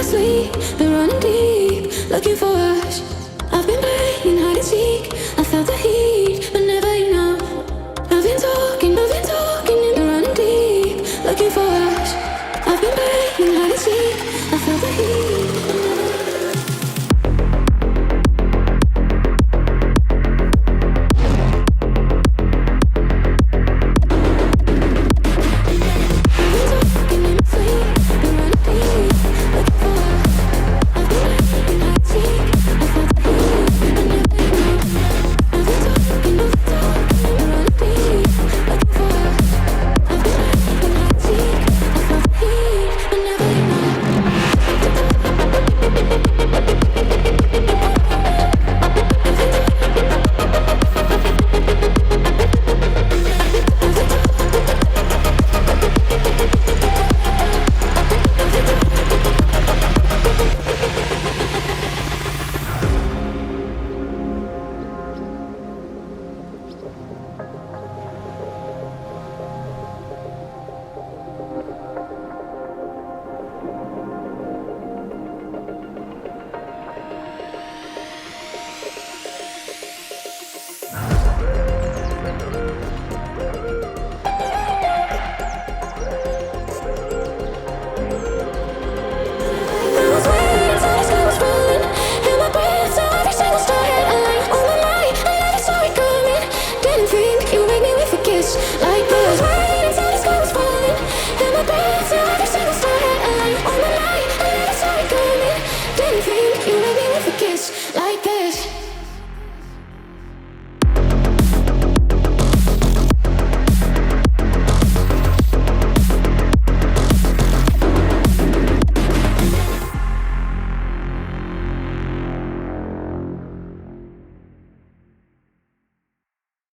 my sleep, been running deep, looking for us. I've been playing hide and seek. I felt the heat, but never enough. I've been talking, and been running deep, looking for us. I've been playing hide and seek. I felt the heat, but never enough. Like this.